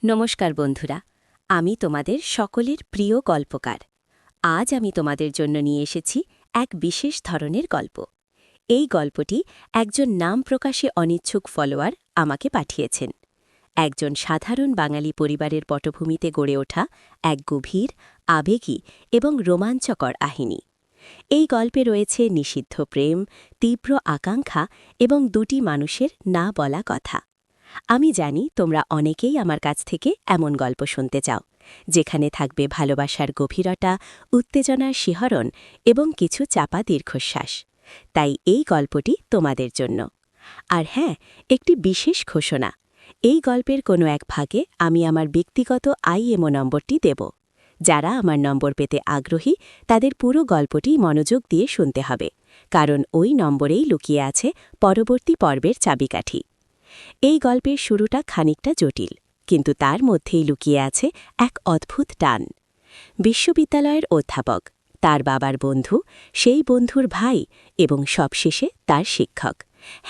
নমস্কার বন্ধুরা, আমি তোমাদের সকলের প্রিয় গল্পকার। আজ আমি তোমাদের জন্য নিয়ে এসেছি এক বিশেষ ধরনের গল্প। এই গল্পটি একজন নাম প্রকাশে অনিচ্ছুক ফলোয়ার আমাকে পাঠিয়েছেন। একজন সাধারণ বাঙালি পরিবারের পটভূমিতে গড়ে ওঠা এক গভীর, আবেগী এবং রোমাঞ্চকর কাহিনী। এই গল্পে রয়েছে নিষিদ্ধ প্রেম, তীব্র আকাঙ্ক্ষা এবং দুটি মানুষের না বলা কথা। আমি জানি তোমরা অনেকেই আমার কাছ থেকে এমন গল্প শুনতে চাও, যেখানে থাকবে ভালোবাসার গভীরতা, উত্তেজনার শিহরণ এবং কিছু চাপা দীর্ঘশ্বাস। তাই এই গল্পটি তোমাদের জন্য। আর হ্যাঁ, একটি বিশেষ ঘোষণা, এই গল্পের কোনো এক ভাগে আমি আমার ব্যক্তিগত IMO নম্বরটি দেব। যারা আমার নম্বর পেতে আগ্রহী তাদের পুরো গল্পটি মনোযোগ দিয়ে শুনতে হবে, কারণ ওই নম্বরেই লুকিয়ে আছে পরবর্তী পর্বের চাবিকাঠি। এই গল্পের শুরুটা খানিকটা জটিল, কিন্তু তার মধ্যেই লুকিয়ে আছে এক অদ্ভুত টান। বিশ্ববিদ্যালয়ের অধ্যাপক, তার বাবার বন্ধু, সেই বন্ধুর ভাই এবং সবশেষে তার শিক্ষক।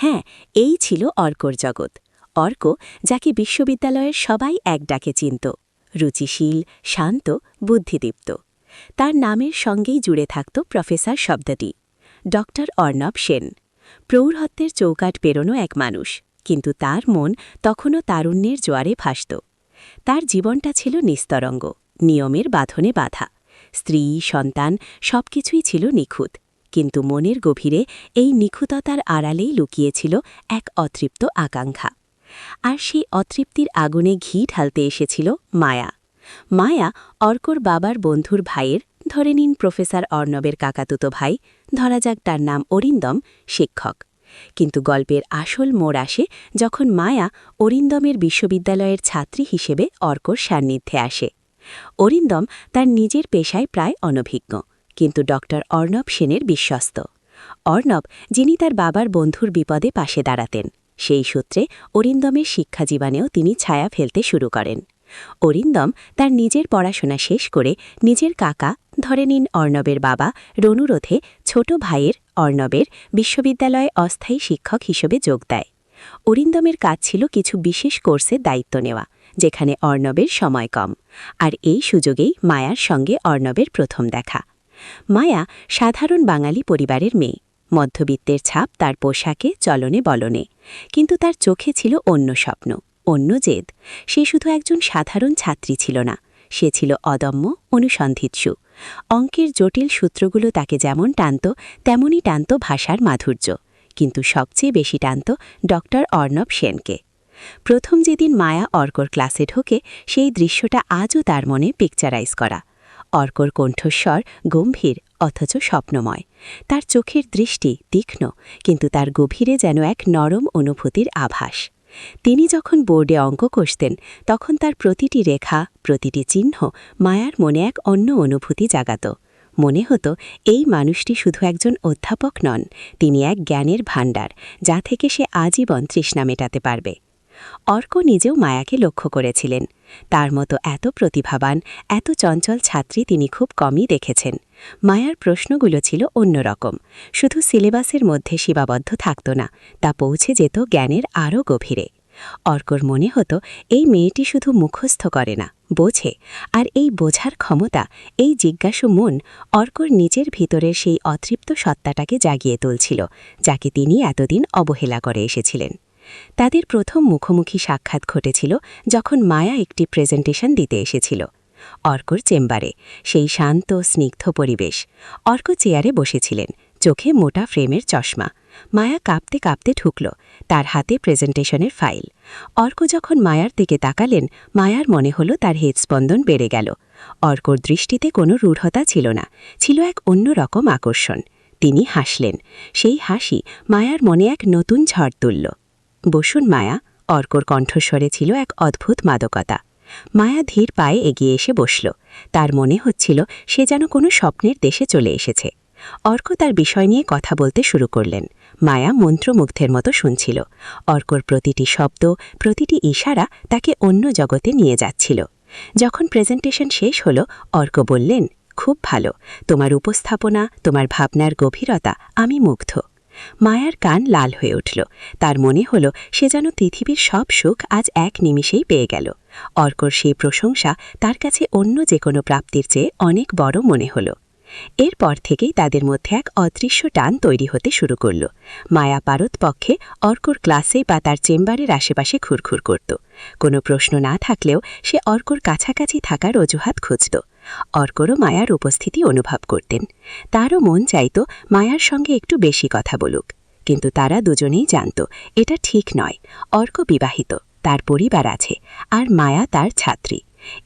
হ্যাঁ, এই ছিল অর্কর জগৎ। অর্ক, যাকে বিশ্ববিদ্যালয়ের সবাই এক ডাকে চিনত, রুচিশীল, শান্ত, বুদ্ধিদীপ্ত। তার নামের সঙ্গেই জুড়ে থাকত প্রফেসর শব্দটি। ডক্টর অর্ণব সেন, প্রৌঢ়ত্বের চৌকাঠ পেরোনো এক মানুষ, কিন্তু তার মন তখনও তারুণ্যের জোয়ারে ভাসত। তার জীবনটা ছিল নিস্তরঙ্গ, নিয়মের বাঁধনে বাঁধা। স্ত্রী, সন্তান সবকিছুই ছিল নিখুঁত, কিন্তু মনের গভীরে এই নিখুঁততার আড়ালেই লুকিয়েছিল এক অতৃপ্ত আকাঙ্ক্ষা। আর সেই অতৃপ্তির আগুনে ঘি ঢালতে এসেছিল মায়া। মায়া অর্কর বাবার বন্ধুর ভাইয়ের, ধরে নিন প্রফেসর অর্ণবের কাকাতুতো ভাই, ধরা যাক তার নাম অরিন্দম, শিক্ষক। কিন্তু গল্পের আসল মোড় আসে যখন মায়া অরিন্দমের বিশ্ববিদ্যালয়ের ছাত্রী হিসেবে অর্কর সান্নিধ্যে আসে। অরিন্দম তার নিজের পেশায় প্রায় অনভিজ্ঞ, কিন্তু ডক্টর অর্ণব সেনের বিশ্বস্ত। অর্ণব, যিনি তার বাবার বন্ধুর বিপদে পাশে দাঁড়াতেন, সেই সূত্রে অরিন্দমের শিক্ষাজীবনেও তিনি ছায়া ফেলতে শুরু করেন। অরিন্দম তার নিজের পড়াশোনা শেষ করে নিজের কাকা, ধরে নিন অর্ণবের বাবা, অনুরোধে ছোট ভাইয়ের অর্ণবের বিশ্ববিদ্যালয়ে অস্থায়ী শিক্ষক হিসেবে যোগ দেয়। অরিন্দমের কাজ ছিল কিছু বিশেষ কোর্সের দায়িত্ব নেওয়া, যেখানে অর্ণবের সময় কম। আর এই সুযোগেই মায়ার সঙ্গে অর্ণবের প্রথম দেখা। মায়া সাধারণ বাঙালি পরিবারের মেয়ে, মধ্যবিত্তের ছাপ তার পোশাকে, চলনে বলনে, কিন্তু তার চোখে ছিল অন্য স্বপ্ন, অন্য জেদ। সে শুধু একজন সাধারণ ছাত্রী ছিল না, সে ছিল অদম্য, অনুসন্ধিৎসু। অঙ্কের জটিল সূত্রগুলো তাকে যেমন টানত, তেমনই টানত ভাষার মাধুর্য, কিন্তু সবচেয়ে বেশি টানত ডক্টর অর্ণব সেনকে। প্রথম যেদিন মায়া অর্কর ক্লাসে ঢোকে, সেই দৃশ্যটা আজও তার মনে পিকচারাইজ করা। অর্কর কণ্ঠস্বর গম্ভীর অথচ স্বপ্নময়, তার চোখের দৃষ্টি তীক্ষ্ণ, কিন্তু তার গভীরে যেন এক নরম অনুভূতির আভাস। তিনি যখন বোর্ডে অঙ্ক কষতেন, তখন তার প্রতিটি রেখা, প্রতিটি চিহ্ন মায়ার মনে এক অন্য অনুভূতি জাগাত। মনে হতো এই মানুষটি শুধু একজন অধ্যাপক নন, তিনি এক জ্ঞানের ভাণ্ডার, যা থেকে সে আজীবন তৃষ্ণা মেটাতে পারবে। অর্ক নিজেও মায়াকে লক্ষ্য করেছিলেন। তার মতো এত প্রতিভাবান, এত চঞ্চল ছাত্রী তিনি খুব কমই দেখেছেন। মায়ার প্রশ্নগুলো ছিল অন্যরকম, শুধু সিলেবাসের মধ্যে সীমাবদ্ধ থাকত না, তা পৌঁছে যেত জ্ঞানের আরও গভীরে। অর্কর মনে হতো এই মেয়েটি শুধু মুখস্থ করে না, বোঝে। আর এই বোঝার ক্ষমতা, এই জিজ্ঞাসু মন অর্কর নিজের ভিতরের সেই অতৃপ্ত সত্তাটাকে জাগিয়ে তুলছিল, যাকে তিনি এতদিন অবহেলা করে এসেছিলেন। তাদের প্রথম মুখোমুখি সাক্ষাৎ ঘটেছিল যখন মায়া একটি প্রেজেন্টেশন দিতে এসেছিল। অর্কর চেম্বারে, সেই শান্ত স্নিগ্ধ পরিবেশ। অর্ক চেয়ারে বসেছিলেন, চোখে মোটা ফ্রেমের চশমা। মায়া কাঁপতে কাঁপতে ঢুকল, তার হাতে প্রেজেন্টেশনের ফাইল। অর্ক যখন মায়ার দিকে তাকালেন, মায়ার মনে হলো তার হৃদস্পন্দন বেড়ে গেল। অর্কর দৃষ্টিতে কোনো রূঢ়তা ছিল না, ছিল এক অন্যরকম আকর্ষণ। তিনি হাসলেন, সেই হাসি মায়ার মনে এক নতুন ঝড় তুলল। বসুন মায়া, অর্কর কণ্ঠস্বরে ছিল এক অদ্ভুত মাদকতা। মায়া ধীর পায়ে এগিয়ে এসে বসল, তার মনে হচ্ছিল সে যেন কোনো স্বপ্নের দেশে চলে এসেছে। অর্ক তার বিষয় নিয়ে কথা বলতে শুরু করলেন। মায়া মন্ত্রমুগ্ধের মতো শুনছিল। অর্কর প্রতিটি শব্দ, প্রতিটি ইশারা তাকে অন্য জগতে নিয়ে যাচ্ছিল। যখন প্রেজেন্টেশন শেষ হলো, অর্ক বললেন, খুব ভালো, তোমার উপস্থাপনা, তোমার ভাবনার গভীরতা, আমি মুগ্ধ। মায়ার কান লাল হয়ে উঠল, তার মনে হলো সে যেন পৃথিবীর সব সুখ আজ এক নিমিষেই পেয়ে গেল। অর্কর সেই প্রশংসা তার কাছে অন্য যে কোনো প্রাপ্তির চেয়ে অনেক বড় মনে হল। এরপর থেকেই তাদের মধ্যে এক অদৃশ্য টান তৈরি হতে শুরু করল। মায়া পারতপক্ষে অর্কর ক্লাসে বা তার চেম্বারের আশেপাশে ঘুরঘুর করত। কোনো প্রশ্ন না থাকলেও সে অর্কর কাছাকাছি থাকার অজুহাত খুঁজত। অর্করও মায়ার উপস্থিতি অনুভব করতেন। তারও মন চাইত মায়ার সঙ্গে একটু বেশি কথা বলুক, কিন্তু তারা দুজনেই জানত এটা ঠিক নয়। অর্ক বিবাহিত, তার পরিবার আছে, আর মায়া তার ছাত্রী।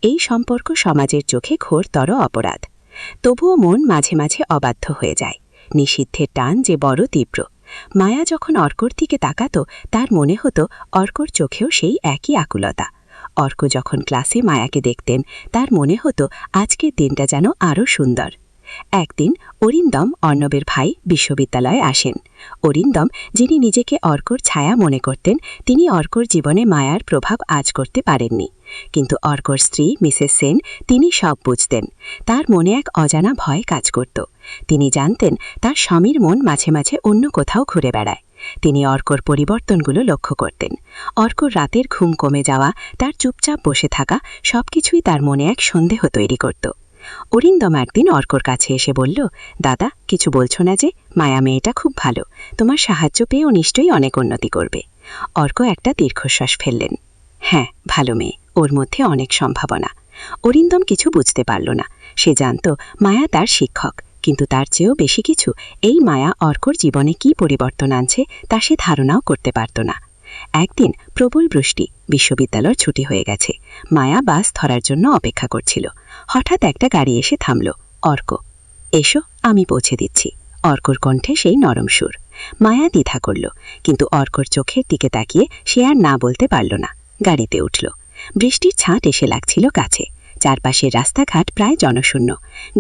এই সম্পর্ক সমাজের চোখে ঘোরতর অপরাধ। তবুও মন মাঝে মাঝে অবাধ্য হয়ে যায়। নিষিদ্ধের টান যে বড় তীব্র। মায়া যখন অর্কর দিকে তাকাত, তার মনে হতো অর্কর চোখেও সেই একই আকুলতা। অর্ক যখন ক্লাসে মায়াকে দেখতেন, তার মনে হতো আজকের দিনটা যেন আরও সুন্দর। একদিন অরিন্দম, অর্ণবের ভাই, বিশ্ববিদ্যালয়ে আসেন। অরিন্দম, যিনি নিজেকে অর্কর ছায়া মনে করতেন, তিনি অর্কর জীবনে মায়ার প্রভাব আজ করতে পারেননি। কিন্তু অর্কর স্ত্রী মিসেস সেন, তিনি সব বুঝতেন। তার মনে এক অজানা ভয় কাজ করত। তিনি জানতেন তার স্বামীর মন মাঝে মাঝে অন্য কোথাও ঘুরে বেড়ায়। তিনি অর্কর পরিবর্তনগুলো লক্ষ্য করতেন। অর্কর রাতের ঘুম কমে যাওয়া, তার চুপচাপ বসে থাকা, সবকিছুই তার মনে এক সন্দেহ তৈরি করত। অরিন্দম একদিন অর্কর কাছে এসে বলল, দাদা, কিছু বলছো না যে? মায়া মেয়েটা খুব ভালো, তোমার সাহায্য পেয়েও নিশ্চয়ই অনেক উন্নতি করবে। অর্ক একটা দীর্ঘশ্বাস ফেললেন। হ্যাঁ, ভালো মেয়ে, ওর মধ্যে অনেক সম্ভাবনা। অরিন্দম কিছু বুঝতে পারল না। সে জানত মায়া তার শিক্ষক, কিন্তু তার চেয়েও বেশি কিছু এই মায়া অর্কর জীবনে কি পরিবর্তন আনছে তা সে ধারণাও করতে পারত না। একদিন প্রবল বৃষ্টি, বিশ্ববিদ্যালয়ের ছুটি হয়ে গেছে। মায়া বাস ধরার জন্য অপেক্ষা করছিল। হঠাৎ একটা গাড়ি এসে থামল। অর্ক, এসো, আমি পৌঁছে দিচ্ছি। অর্কর কণ্ঠে সেই নরম সুর। মায়া দ্বিধা করল, কিন্তু অর্কর চোখের দিকে তাকিয়ে সে আর না বলতে পারল না। গাড়িতে উঠল। বৃষ্টির ছাঁট এসে লাগছিল কাছে। চারপাশের রাস্তাঘাট প্রায় জনশূন্য।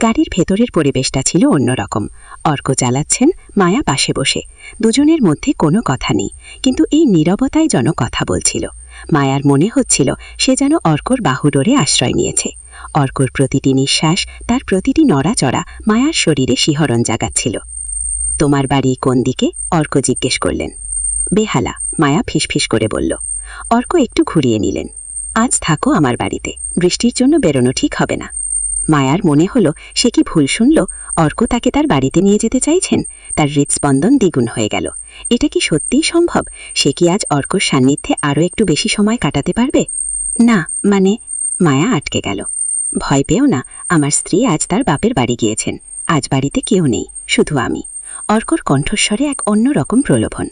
গাড়ির ভেতরের পরিবেশটা ছিল অন্যরকম। অর্ক চালাচ্ছেন, মায়া পাশে বসে। দুজনের মধ্যে কোনো কথা নেই, কিন্তু এই নীরবতাই যেন কথা বলছিল। মায়ার মনে হচ্ছিল সে যেন অর্কর বাহুডোরে আশ্রয় নিয়েছে। অর্কর প্রতিটি নিঃশ্বাস, তার প্রতিটি নড়াচড়া মায়ার শরীরে শিহরণ জাগাচ্ছিল। তোমার বাড়ি কোন দিকে? অর্ক জিজ্ঞেস করলেন। বেহালা, মায়া ফিসফিস করে বলল। অর্ক একটু ঘুরিয়ে নিলেন। আজ থাকো আমার বাড়িতে, বৃষ্টির জন্য বেরোনো ঠিক হবে না। মায়ার মনে হলো সে কি ভুল শুনল? অর্ক তাকে তার বাড়িতে নিয়ে যেতে চাইছেন। তার হৃৎস্পন্দন দ্বিগুণ হয়ে গেল। এটা কি সত্যিই সম্ভব? সে কি আজ অর্কর সান্নিধ্যে আরও একটু বেশি সময় কাটাতে পারবে? না, মানে। মায়া আটকে গেল। ভয় পেও না, আমার স্ত্রী আজ তার বাপের বাড়ি গিয়েছেন। আজ বাড়িতে কেউ নেই, শুধু আমি। অর্কর কণ্ঠস্বরে এক অন্যরকম প্রলোভন।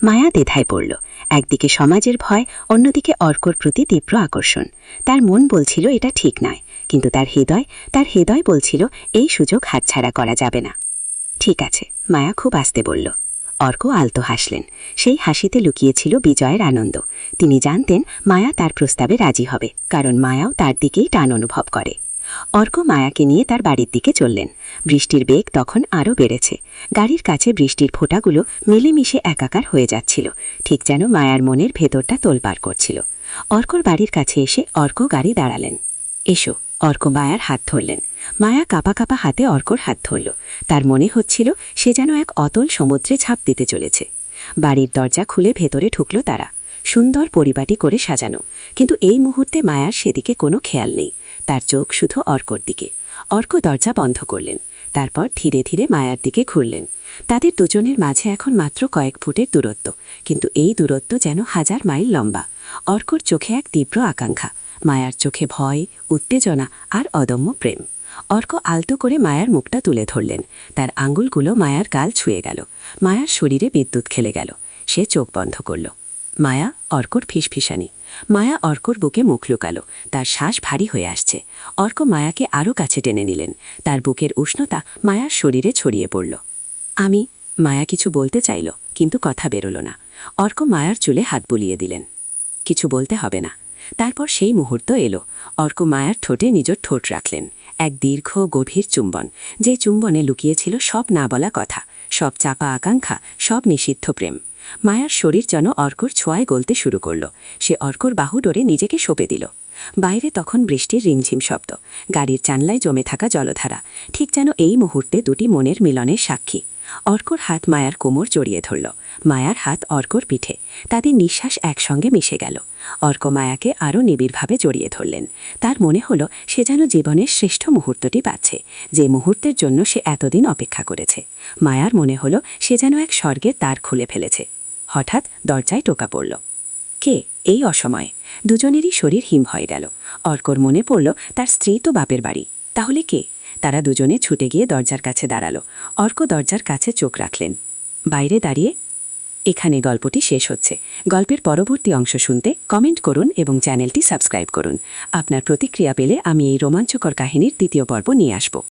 মায়া দ্বিধায় পড়ল। একদিকে সমাজের ভয়, অন্যদিকে অর্কর প্রতি তীব্র আকর্ষণ। তার মন বলছিল এটা ঠিক নয়, কিন্তু তার হৃদয় বলছিল এই সুযোগ হাতছাড়া করা যাবে না। ঠিক আছে, মায়া খুব আস্তে বলল। অর্ক আলতো হাসলেন। সেই হাসিতে লুকিয়েছিল বিজয়ের আনন্দ। তিনি জানতেন মায়া তার প্রস্তাবে রাজি হবে, কারণ মায়াও তার দিকেই টান অনুভব করে। অর্ক মায়াকে নিয়ে তার বাড়ির দিকে চললেন। বৃষ্টির বেগ তখন আরও বেড়েছে। গাড়ির কাছে বৃষ্টির ফোঁটাগুলো মিলেমিশে একাকার হয়ে যাচ্ছিল, ঠিক যেন মায়ার মনের ভেতরটা তোলপাড় করছিল। অর্কর বাড়ির কাছে এসে অর্ক গাড়ি দাঁড়ালেন। এসো। অর্ক মায়ার হাত ধরলেন। মায়া কাঁপা কাঁপা হাতে অর্কর হাত ধরল। তার মনে হচ্ছিল সে যেন এক অতল সমুদ্রে ঝাঁপ দিতে চলেছে। বাড়ির দরজা খুলে ভেতরে ঢুকল তারা। সুন্দর পরিপাটি করে সাজানো, কিন্তু এই মুহূর্তে মায়ার সেদিকে কোনো খেয়াল নেই। তার চোখ শুধু অর্কর দিকে। অর্ক দরজা বন্ধ করলেন। তারপর ধীরে ধীরে মায়ার দিকে ঘুরলেন। তাদের দুজনের মাঝে এখন মাত্র কয়েক ফুটের দূরত্ব, কিন্তু এই দূরত্ব যেন 1000 মাইল লম্বা। অর্কর চোখে এক তীব্র আকাঙ্ক্ষা, মায়ার চোখে ভয়, উত্তেজনা আর অদম্য প্রেম। অর্ক আলতো করে মায়ার মুখটা তুলে ধরলেন। তার আঙুলগুলো মায়ার গাল ছুঁয়ে গেল। মায়ার শরীরে বিদ্যুৎ খেলে গেল। সে চোখ বন্ধ করল। মায়া, অর্কর ফিসফিসানি। মায়া অর্কর বুকে মুখ লুকালো। তার শ্বাস ভারী হয়ে আসছে। অর্ক মায়াকে আরও কাছে টেনে নিলেন। তার বুকের উষ্ণতা মায়ার শরীরে ছড়িয়ে পড়ল। মায়া কিছু বলতে চাইল, কিন্তু কথা বেরোল না। অর্ক মায়ার চুলে হাত বুলিয়ে দিলেন। কিছু বলতে হবে না। তারপর সেই মুহূর্ত এলো। অর্ক মায়ার ঠোঁটে নিজের ঠোঁট রাখলেন। এক দীর্ঘ গভীর চুম্বন, যে চুম্বনে লুকিয়েছিল সব না বলা কথা, সব চাপা আকাঙ্ক্ষা, সব নিষিদ্ধ প্রেম। মায়ার শরীর যেন অর্কর ছোঁয়ায় গলতে শুরু করল। সে অর্কর বাহু ডোরে নিজেকে সঁপে দিল। বাইরে তখন বৃষ্টির রিমঝিম শব্দ, গাড়ির জানলায় জমে থাকা জলধারা, ঠিক যেন এই মুহূর্তে দুটি মনের মিলনের সাক্ষী। অর্কর হাত মায়ার কোমর জড়িয়ে ধরল। মায়ার হাত অর্কর পিঠে। তাদের নিঃশ্বাস একসঙ্গে মিশে গেল। অর্ক মায়াকে আরও নিবিড়ভাবে জড়িয়ে ধরলেন। তার মনে হলো সে যেন জীবনের শ্রেষ্ঠ মুহূর্তটি পাচ্ছে, যে মুহূর্তের জন্য সে এতদিন অপেক্ষা করেছে। মায়ার মনে হলো সে যেন এক স্বর্গের দ্বার খুলে ফেলেছে। হঠাৎ দরজায় টোকা পড়ল। কে এই অসময়ে? দুজনেরই শরীর হিম হয়ে গেল। অর্কর মনে পড়ল তার স্ত্রী তো বাপের বাড়ি, তাহলে কে? তারা দুজনে ছুটে গিয়ে দরজার কাছে দাঁড়ালো। অর্ক দরজার কাছে চোখ রাখলেন। বাইরে দাঁড়িয়ে। এখানে গল্পটি শেষ হচ্ছে। গল্পের পরবর্তী অংশ শুনতে কমেন্ট করুন এবং চ্যানেলটি সাবস্ক্রাইব করুন। আপনার প্রতিক্রিয়া পেলে আমি এই রোমাঞ্চকর কাহিনীর দ্বিতীয় পর্ব নিয়ে আসব।